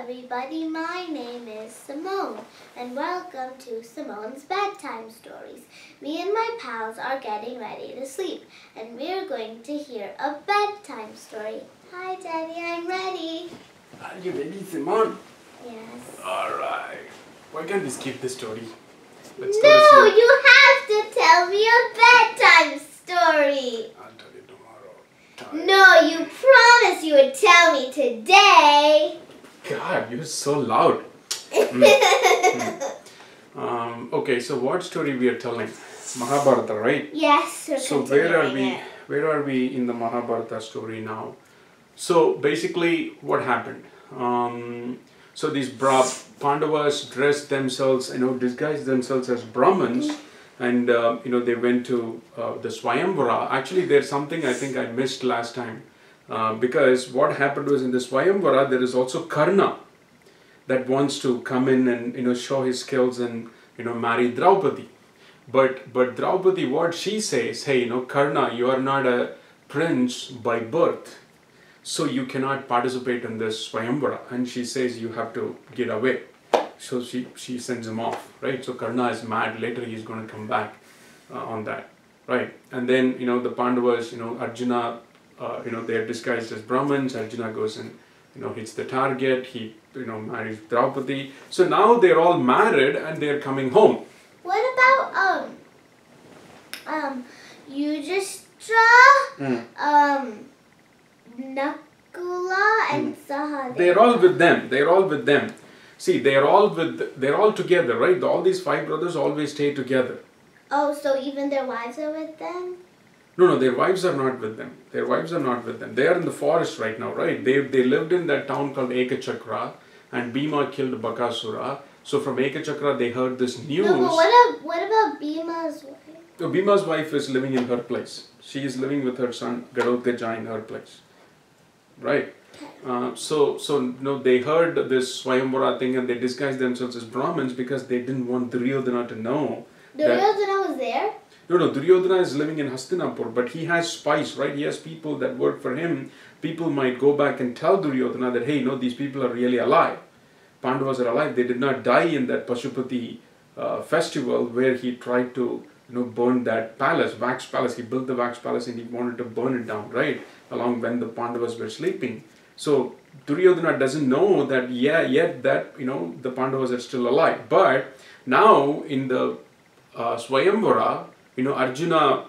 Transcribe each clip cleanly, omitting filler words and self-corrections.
everybody, my name is Simone and welcome to Simone's Bedtime Stories. Me and my pals are getting ready to sleep and we're going to hear a bedtime story. Hi Daddy, I'm ready. Are you ready, Simone? Yes. Alright. Why can't we skip the story? No, you have to tell me a bedtime story. I'll tell you tomorrow. No, you promised you would tell me today. God, you're so loud. Okay, so what story we are telling? Mahabharata, right? Yes. So where are we? Where are we in the Mahabharata story now? So basically, what happened? So these Pandavas dressed themselves, disguised themselves as Brahmins, and they went to the Swayamvara. Actually, there's something I think I missed last time, because what happened was in the Swayamvara there is also Karna that wants to come in and show his skills and marry Draupadi. But Draupadi, what she says, hey, Karna, you are not a prince by birth, so you cannot participate in this Swayamvara. And she says you have to get away. So she sends him off, right? So Karna is mad. Later he's going to come back on that, right? And then the Pandavas, Arjuna, they are disguised as Brahmins. Arjuna goes and hits the target. He marries Draupadi. So now they're all married and they're coming home. What about Yudhishthira, Nakula and Sahadev? They're all with them. They're all with them. See, they're all together, right? All these five brothers always stay together. Oh, so even their wives are with them? No, their wives are not with them. Their wives are not with them. They are in the forest right now, right? They lived in that town called Ekachakra, and Bhima killed Bakasura. So from Ekachakra they heard this news. No, but what about Bhima's wife? So Bhima's wife is living in her place. She is living with her son Garodgaja in her place, right? They heard this Swayamvara thing and they disguised themselves as Brahmins because they didn't want Duryodhana to know. Duryodhana was there? No, Duryodhana is living in Hastinapur, but he has spies, right? He has people that work for him. People might go back and tell Duryodhana that, hey, these people are really alive. Pandavas are alive. They did not die in that Pashupati festival where he tried to, burn that palace, wax palace. He built the wax palace and he wanted to burn it down, right? Along when the Pandavas were sleeping. So Duryodhana doesn't know that yet that the Pandavas are still alive. But now in the Swayamvara, Arjuna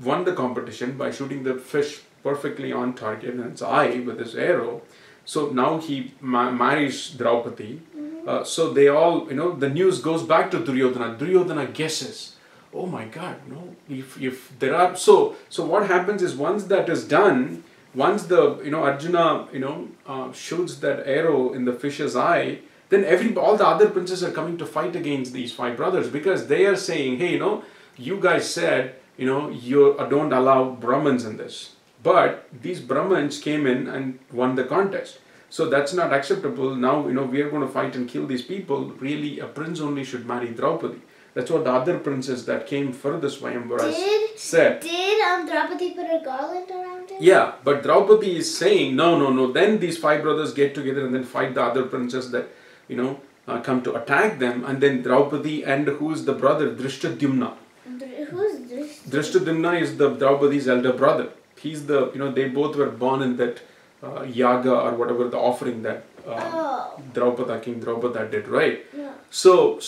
won the competition by shooting the fish perfectly on target in its eye with his arrow. So now he marries Draupadi. So they all, the news goes back to Duryodhana. Duryodhana guesses, oh my God, if there are, so what happens is once that is done, once the, Arjuna, shoots that arrow in the fish's eye, then all the other princes are coming to fight against these five brothers because they are saying, hey, you guys said, you don't allow Brahmins in this. But these Brahmins came in and won the contest. So that's not acceptable. Now, we are going to fight and kill these people. Really, a prince only should marry Draupadi. That's what the other princes that came for the Swayamvara said. Did Draupadi put a garland around him? Yeah, but Draupadi is saying, no. Then these five brothers get together and then fight the other princes that, come to attack them. And then Draupadi and who's the brother? Drishtadyumna. Who's Drishtadyumna? Drishtadyumna is the Draupadi's elder brother. He's the, they both were born in that yaga or whatever, the offering that King Draupadi did, right? Yeah. So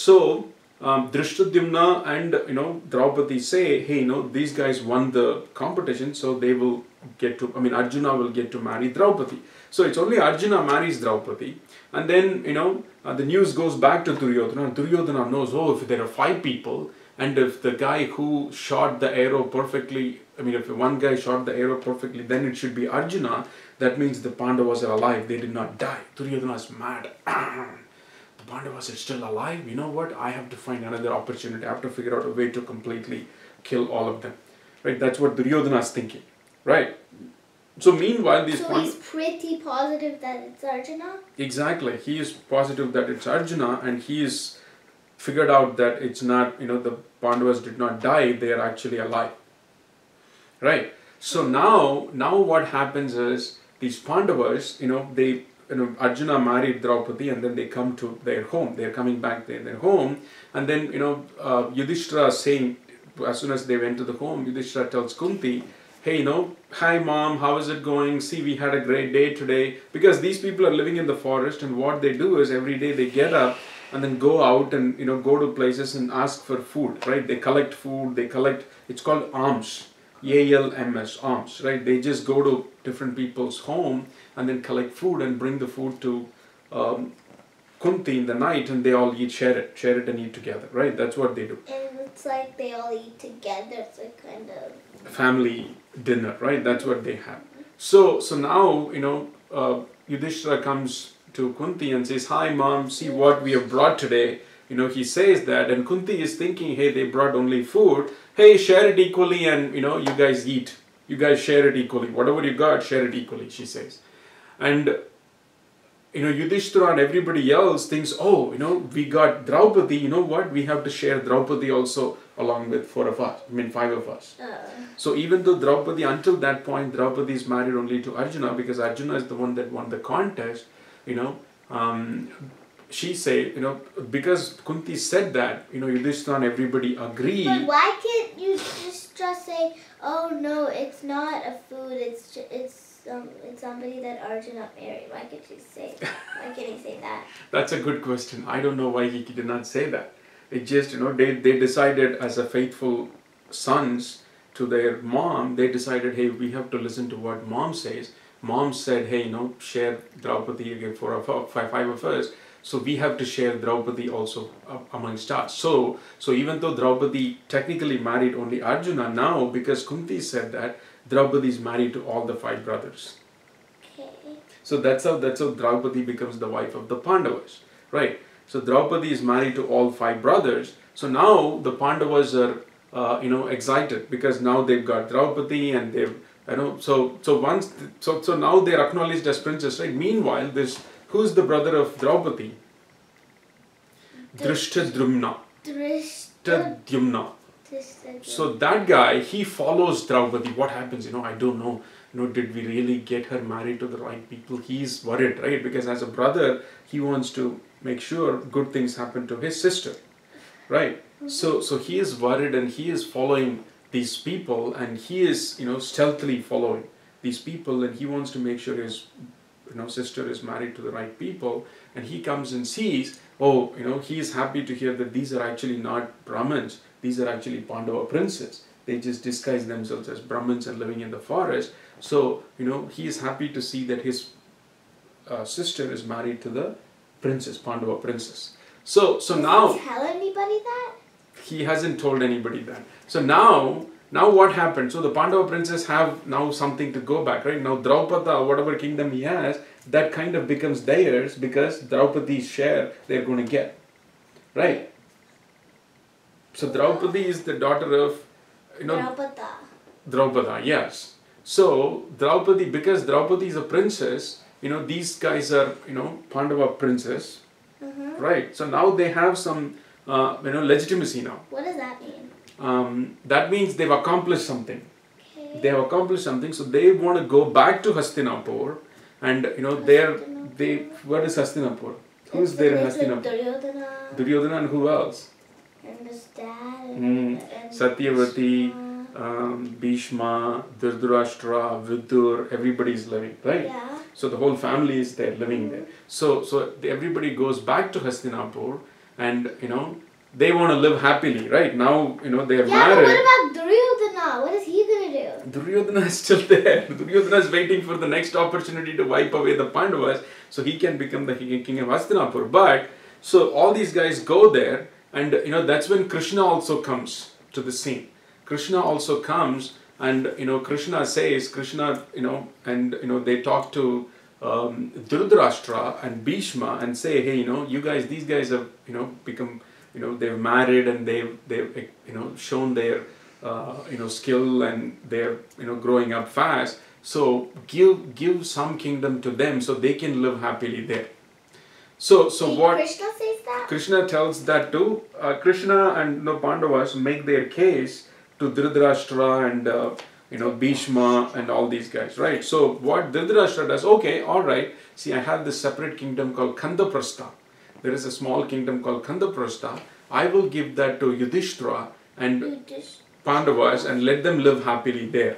Drishtadyumna and Draupadi say, hey, these guys won the competition, so they will get to, Arjuna will get to marry Draupadi. So it's only Arjuna marries Draupadi, and then the news goes back to Duryodhana. Duryodhana knows, if there are five people, and if the guy who shot the arrow perfectly, if one guy shot the arrow perfectly, then it should be Arjuna. That means the Pandavas are alive. They did not die. Duryodhana is mad. The Pandavas are still alive. You know what? I have to find another opportunity. I have to figure out a way to completely kill all of them. Right? That's what Duryodhana is thinking. Right? So meanwhile, these he's pretty positive that it's Arjuna? Exactly. He is positive that it's Arjuna, and he is figured out that it's not, the Pandavas did not die. They are actually alive. Right? So now what happens is these Pandavas, Arjuna married Draupadi, and then they come to their home. They're coming back to their home, and then Yudhishthira is saying, as soon as they went to the home, Yudhishthira tells Kunti, hey, hi mom, how is it going? See, we had a great day today. Because these people are living in the forest, and what they do is every day they get up and then go out and go to places and ask for food, right? They collect food, it's called alms, ALMS, alms, right? They just go to different people's home and then collect food and bring the food to Kunti in the night, and they all share it and eat together, right? That's what they do. And it's like they all eat together. It's like kind of family dinner, right? That's what they have. So now Yudhishthira comes to Kunti and says, hi mom, see what we have brought today. He says that, and Kunti is thinking, hey, they brought only food. Hey, share it equally, and you guys eat. You guys share it equally. Whatever you got, share it equally, she says. And Yudhishthira and everybody else thinks, oh, we got Draupadi, you know what? We have to share Draupadi also along with 5 of us. So even though Draupadi, until that point, Draupadi is married only to Arjuna, because Arjuna is the one that won the contest, she said, because Kunti said that, Yudhishthira and everybody agree. But why can't you just say, oh no, it's not a food, it's somebody that Arjuna married? Why can't he say that? That's a good question. I don't know why he did not say that. It just, they decided as a faithful sons to their mom, they decided, hey, we have to listen to what mom says. Mom said, hey, share Draupadi again for 5 of us. So we have to share Draupadi also amongst us. So even though Draupadi technically married only Arjuna, now because Kunti said that, Draupadi is married to all the 5 brothers. Okay. So that's how Draupadi becomes the wife of the Pandavas, right? So Draupadi is married to all 5 brothers. So now the Pandavas are excited, because now they've got Draupadi, and they've so now they're acknowledged as princess, right? Meanwhile, who's the brother of Draupadi? Drishtadumna. So that guy, he follows Draupadi. What happens? I don't know. Did we really get her married to the right people? He's worried, right? Because as a brother, he wants to make sure good things happen to his sister, right? So he is worried, and he is following these people, and he is stealthily following these people, and he wants to make sure his sister is married to the right people. And he comes and sees, he is happy to hear that these are actually not Brahmins, these are actually Pandava princes. They just disguise themselves as Brahmins and living in the forest. So he is happy to see that his sister is married to the princess, Pandava princess. So now Did he tell anybody that? He hasn't told anybody that. So now what happened? So the Pandava princes have now something to go back, right? Now Draupada, whatever kingdom he has, that kind of becomes theirs, because Draupadi's share they're going to get, right? So Draupadi is the daughter of, Draupada, yes. So Draupadi, because Draupadi is a princess, these guys are, Pandava princes, right? So now they have some, legitimacy now. What does that mean? That means they've accomplished something. Okay. They have accomplished something, so they want to go back to Hastinapur, and where is Hastinapur? Who's there in Hastinapur? Duryodhana, and who else? And his dad. And Satyavati, Bhishma, Dhritarashtra, Vidur, everybody is living, right? Yeah. So the whole family is there, living there. So everybody goes back to Hastinapur, and they want to live happily, right? Now, they're married. Yeah, but what about Duryodhana? What is he going to do? Duryodhana is still there. Duryodhana is waiting for the next opportunity to wipe away the Pandavas, so he can become the king of Hastinapur. But, so all these guys go there, and that's when Krishna also comes to the scene. Krishna also comes, and Krishna says, they talk to Dhritarashtra and Bhishma and say, hey, these guys have become, they've married, and they've shown their skill, and they're growing up fast. So give some kingdom to them so they can live happily there. So what Krishna says that? Krishna tells that to Krishna and Pandavas make their case to Dhritarashtra and Bhishma and all these guys, right? So what Dhritarashtra does, okay, all right, see, I have this separate kingdom called Kandaprastha. There is a small kingdom called Kandaprastha. I will give that to Yudhishthira and Pandavas and let them live happily there.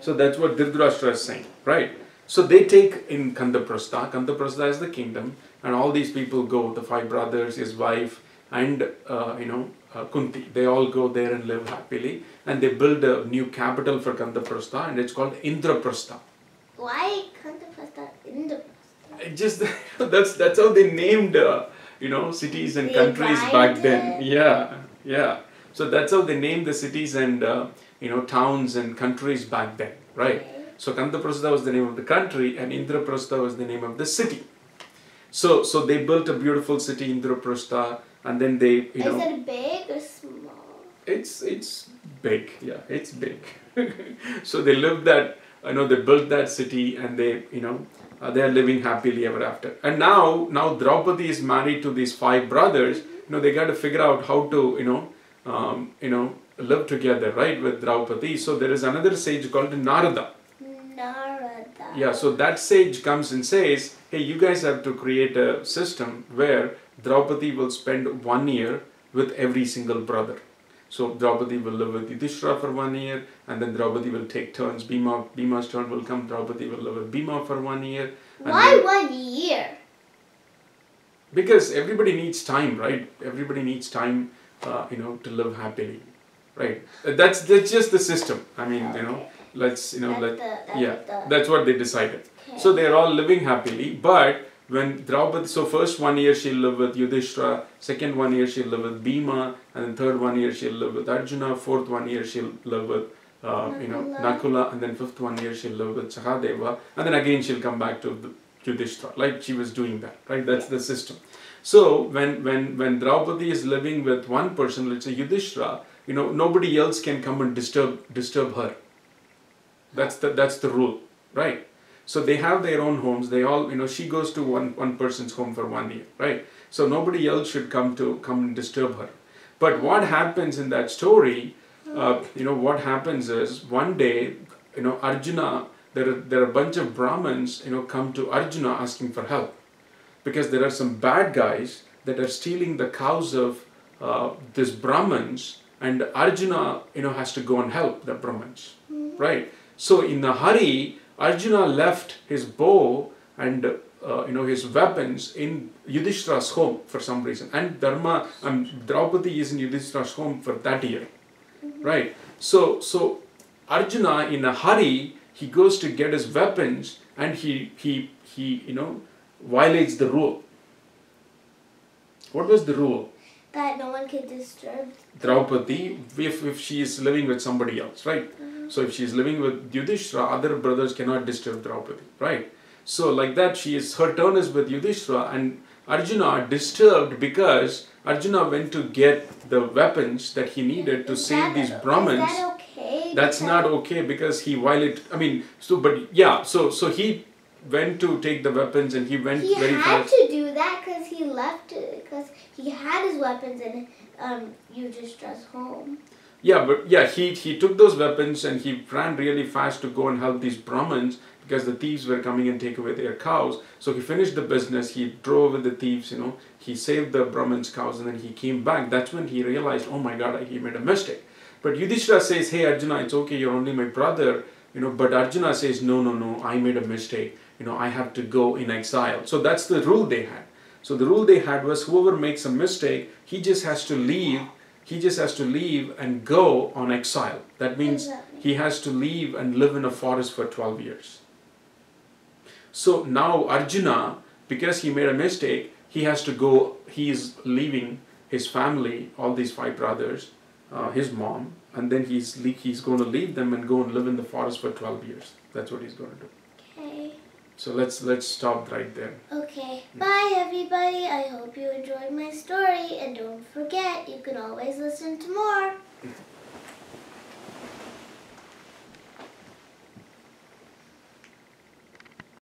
So that's what Dhritarashtra is saying, right? So they take in Kandaprastha. Kandaprastha is the kingdom, and all these people go, the 5 brothers, his wife, and Kunti. They all go there and live happily, and they build a new capital for Kandaprastha, and it's called Indraprastha. Why Kandaprastha? Indraprastha? It just that's how they named cities and countries back then. Yeah. So that's how they named the cities and towns and countries back then, right? Okay. So Kandaprastha was the name of the country, and Indraprastha was the name of the city. So they built a beautiful city, Indraprastha, and then they Is it big or small? It's big, yeah, it's big. So they lived that, they built that city, and they are living happily ever after. And now Draupadi is married to these 5 brothers. They got to figure out how to live together, right, with Draupadi. So there is another sage called Narada. Narada. Yeah, so that sage comes and says, hey, you guys have to create a system where Draupadi will spend 1 year with every single brother. So Draupadi will live with Yudhishthira for 1 year, and then Draupadi will take turns. Bhima's turn will come, Draupadi will live with Bhima for 1 year. Why 1 year? Because everybody needs time, right? Everybody needs time, to live happily, right? That's just the system. I mean, Okay. That's what they decided. Okay. So they're all living happily, but when Draupadi, so first 1 year she'll live with Yudhishthira, second 1 year she'll live with Bhima, and then third 1 year she'll live with Arjuna, fourth 1 year she'll live with Nakula, and then fifth 1 year she'll live with Sahadeva, and then again she'll come back to Yudhishthira, like she was doing that, right? That's the system. So when Draupadi is living with one person, let's say Yudhishthira, nobody else can come and disturb her. That's the rule, right? So they have their own homes. They all, she goes to one person's home for 1 year, right? So nobody else should come and disturb her. But what happens in that story, what happens is one day, Arjuna, there are a bunch of Brahmins, come to Arjuna asking for help, because there are some bad guys that are stealing the cows of these Brahmins, and Arjuna, has to go and help the Brahmins, right? So in a hurry, Arjuna left his bow and his weapons in Yudhishthira's home for some reason, and Draupadi is in Yudhishthira's home for that year, right? So Arjuna, in a hurry, he goes to get his weapons, and he violates the rule. What was the rule? That no one can disturb Draupadi if she is living with somebody else, right? So if she is living with Yudhishthira, other brothers cannot disturb Draupadi, right? So like that, her turn is with Yudhishthira, and Arjuna disturbed because Arjuna went to get the weapons that he needed to save these Brahmins. Is that okay? That's not okay because he violated. So he went to take the weapons, and he went very fast. He had to do that because he left it, because he had his weapons in Yudhishthira's home. He took those weapons and he ran really fast to go and help these Brahmins because the thieves were coming and take away their cows. So he finished the business, he drove with the thieves, he saved the Brahmins' cows, and then he came back. That's when he realized, oh my God, he made a mistake. But Yudhishthira says, hey Arjuna, it's okay, you're only my brother. But Arjuna says, no, I made a mistake. I have to go in exile. So that's the rule they had. So the rule they had was whoever makes a mistake, he just has to leave. He just has to leave and go on exile. That means he has to leave and live in a forest for 12 years. So now Arjuna, because he made a mistake, he has to go, he is leaving his family, all these 5 brothers, his mom, and then he's going to leave them and go and live in the forest for 12 years. That's what he's going to do. Okay. So let's stop right there. Okay. Bye everybody. I hope you enjoyed my story, and don't forget, you can always listen to more.